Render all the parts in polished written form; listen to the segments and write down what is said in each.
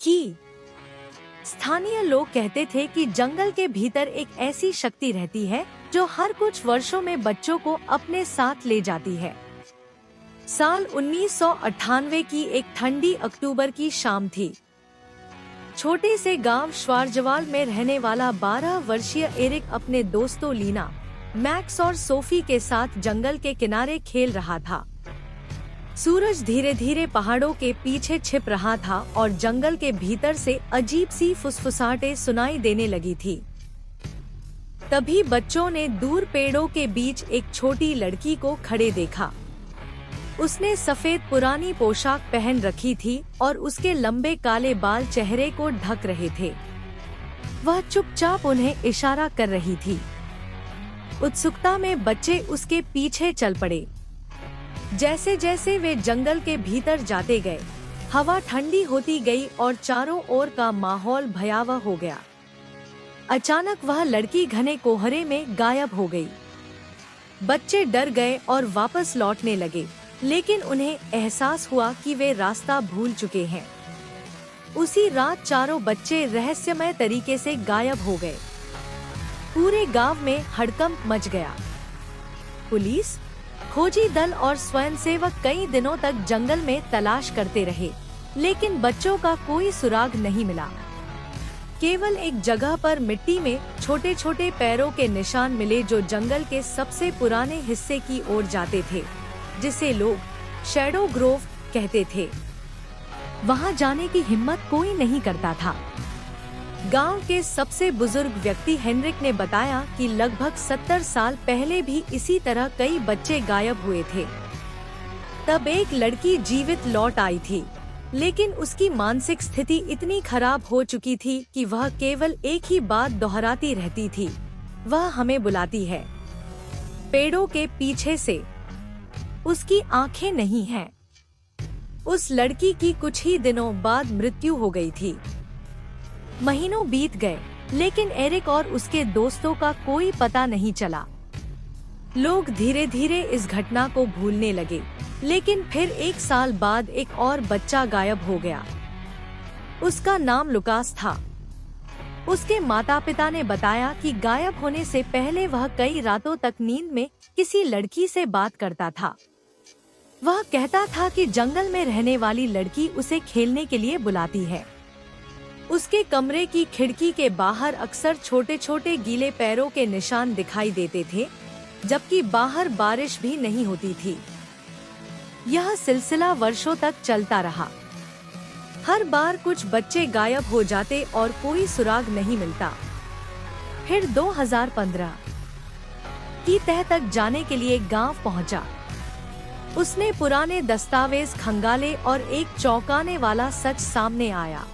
की। स्थानीय लोग कहते थे कि जंगल के भीतर एक ऐसी शक्ति रहती है जो हर कुछ वर्षों में बच्चों को अपने साथ ले जाती है। साल 1998 की एक ठंडी अक्टूबर की शाम थी। छोटे से गांव श्वार्जवाल में रहने वाला 12 वर्षीय एरिक अपने दोस्तों लीना, मैक्स और सोफी के साथ जंगल के किनारे खेल रहा था। सूरज धीरे धीरे पहाड़ों के पीछे छिप रहा था और जंगल के भीतर से अजीब सी फुसफुसाहटें सुनाई देने लगी थी। तभी बच्चों ने दूर पेड़ों के बीच एक छोटी लड़की को खड़े देखा। उसने सफेद पुरानी पोशाक पहन रखी थी और उसके लंबे काले बाल चेहरे को ढक रहे थे। वह चुपचाप उन्हें इशारा कर रही थी। उत्सुकता में बच्चे उसके पीछे चल पड़े। जैसे जैसे वे जंगल के भीतर जाते गए, हवा ठंडी होती गई और चारों ओर का माहौल भयावह हो गया। अचानक वह लड़की घने कोहरे में गायब हो गई। बच्चे डर गए और वापस लौटने लगे, लेकिन उन्हें एहसास हुआ कि वे रास्ता भूल चुके हैं। उसी रात चारों बच्चे रहस्यमय तरीके से गायब हो गए। पूरे गांव में हड़कंप मच गया। पुलिस, खोजी दल और स्वयंसेवक कई दिनों तक जंगल में तलाश करते रहे, लेकिन बच्चों का कोई सुराग नहीं मिला। केवल एक जगह पर मिट्टी में छोटे छोटे पैरों के निशान मिले जो जंगल के सबसे पुराने हिस्से की ओर जाते थे, जिसे लोग शैडो ग्रोव कहते थे। वहां जाने की हिम्मत कोई नहीं करता था। गांव के सबसे बुजुर्ग व्यक्ति हेनरिक ने बताया कि लगभग 70 साल पहले भी इसी तरह कई बच्चे गायब हुए थे। तब एक लड़की जीवित लौट आई थी, लेकिन उसकी मानसिक स्थिति इतनी खराब हो चुकी थी कि वह केवल एक ही बात दोहराती रहती थी, वह हमें बुलाती है। पेड़ों के पीछे से। उसकी आंखें नहीं हैं। उस लड़की की कुछ ही दिनों बाद मृत्यु हो गई थी। महीनों बीत गए, लेकिन एरिक और उसके दोस्तों का कोई पता नहीं चला। लोग धीरे धीरे इस घटना को भूलने लगे, लेकिन फिर एक साल बाद एक और बच्चा गायब हो गया। उसका नाम लुकास था। उसके माता पिता ने बताया कि गायब होने से पहले वह कई रातों तक नींद में किसी लड़की से बात करता था। वह कहता था कि जंगल में रहने वाली लड़की उसे खेलने के लिए बुलाती है। उसके कमरे की खिड़की के बाहर अक्सर छोटे छोटे गीले पैरों के निशान दिखाई देते थे, जबकि बाहर बारिश भी नहीं होती थी। यह सिलसिला वर्षों तक चलता रहा। हर बार कुछ बच्चे गायब हो जाते और कोई सुराग नहीं मिलता। फिर 2015 की तह तक जाने के लिए गांव पहुंचा। उसने पुराने दस्तावेज खंगाले और एक चौंकाने वाला सच सामने आया।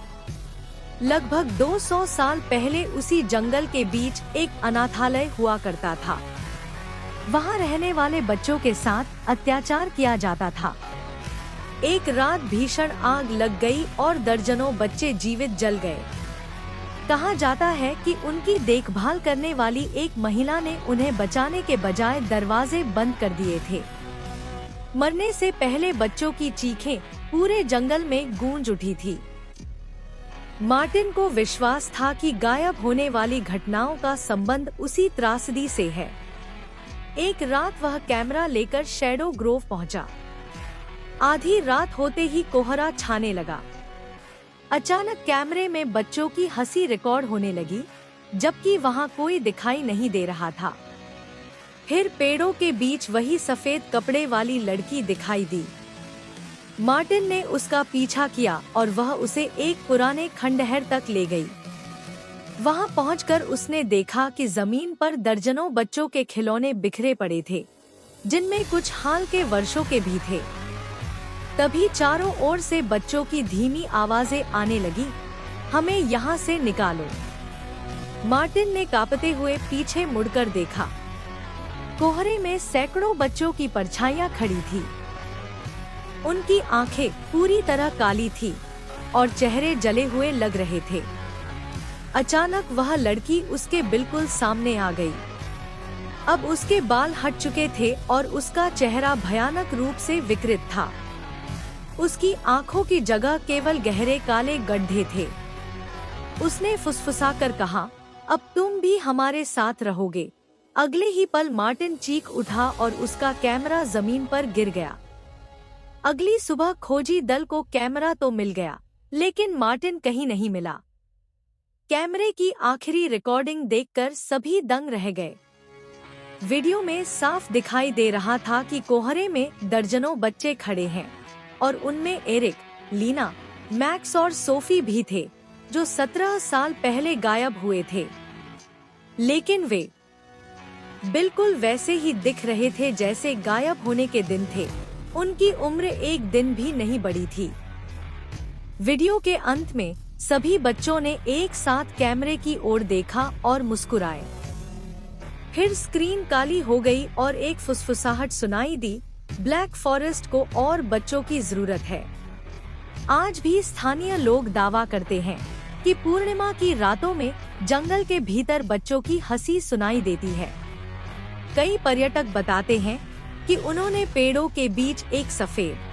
लगभग 200 साल पहले उसी जंगल के बीच एक अनाथालय हुआ करता था। वहां रहने वाले बच्चों के साथ अत्याचार किया जाता था। एक रात भीषण आग लग गई और दर्जनों बच्चे जीवित जल गए। कहा जाता है कि उनकी देखभाल करने वाली एक महिला ने उन्हें बचाने के बजाय दरवाजे बंद कर दिए थे। मरने से पहले बच्चों की चीखें पूरे जंगल में गूंज उठी थी। मार्टिन को विश्वास था कि गायब होने वाली घटनाओं का संबंध उसी त्रासदी से है। एक रात वह कैमरा लेकर शैडो ग्रोव पहुंचा। आधी रात होते ही कोहरा छाने लगा। अचानक कैमरे में बच्चों की हंसी रिकॉर्ड होने लगी, जबकि वहां कोई दिखाई नहीं दे रहा था। फिर पेड़ों के बीच वही सफेद कपड़े वाली लड़की दिखाई दी। मार्टिन ने उसका पीछा किया और वह उसे एक पुराने खंडहर तक ले गई। वहां पहुंचकर उसने देखा कि जमीन पर दर्जनों बच्चों के खिलौने बिखरे पड़े थे, जिनमें कुछ हाल के वर्षों के भी थे। तभी चारों ओर से बच्चों की धीमी आवाजें आने लगी, हमें यहाँ से निकालो। मार्टिन ने कांपते हुए पीछे मुड़कर देखा। कोहरे में सैकड़ों बच्चों की परछाइयां खड़ी थी। उनकी आंखें पूरी तरह काली थी और चेहरे जले हुए लग रहे थे। अचानक वह लड़की उसके बिल्कुल सामने आ गई। अब उसके बाल हट चुके थे और उसका चेहरा भयानक रूप से विकृत था। उसकी आंखों की जगह केवल गहरे काले गड्ढे थे। उसने फुसफुसाकर कहा, अब तुम भी हमारे साथ रहोगे। अगले ही पल मार्टिन चीख उठा और उसका कैमरा जमीन पर गिर गया। अगली सुबह खोजी दल को कैमरा तो मिल गया, लेकिन मार्टिन कहीं नहीं मिला। कैमरे की आखिरी रिकॉर्डिंग देखकर सभी दंग रह गए। वीडियो में साफ दिखाई दे रहा था कि कोहरे में दर्जनों बच्चे खड़े हैं और उनमें एरिक, लीना, मैक्स और सोफी भी थे, जो 17 साल पहले गायब हुए थे। लेकिन वे बिल्कुल वैसे ही दिख रहे थे जैसे गायब होने के दिन थे। उनकी उम्र एक दिन भी नहीं बढ़ी थी। वीडियो के अंत में सभी बच्चों ने एक साथ कैमरे की ओर देखा और मुस्कुराए। फिर स्क्रीन काली हो गई और एक फुसफुसाहट सुनाई दी, ब्लैक फॉरेस्ट को और बच्चों की जरूरत है। आज भी स्थानीय लोग दावा करते हैं कि पूर्णिमा की रातों में जंगल के भीतर बच्चों की हंसी सुनाई देती है। कई पर्यटक बताते हैं कि उन्होंने पेड़ों के बीच एक सफेद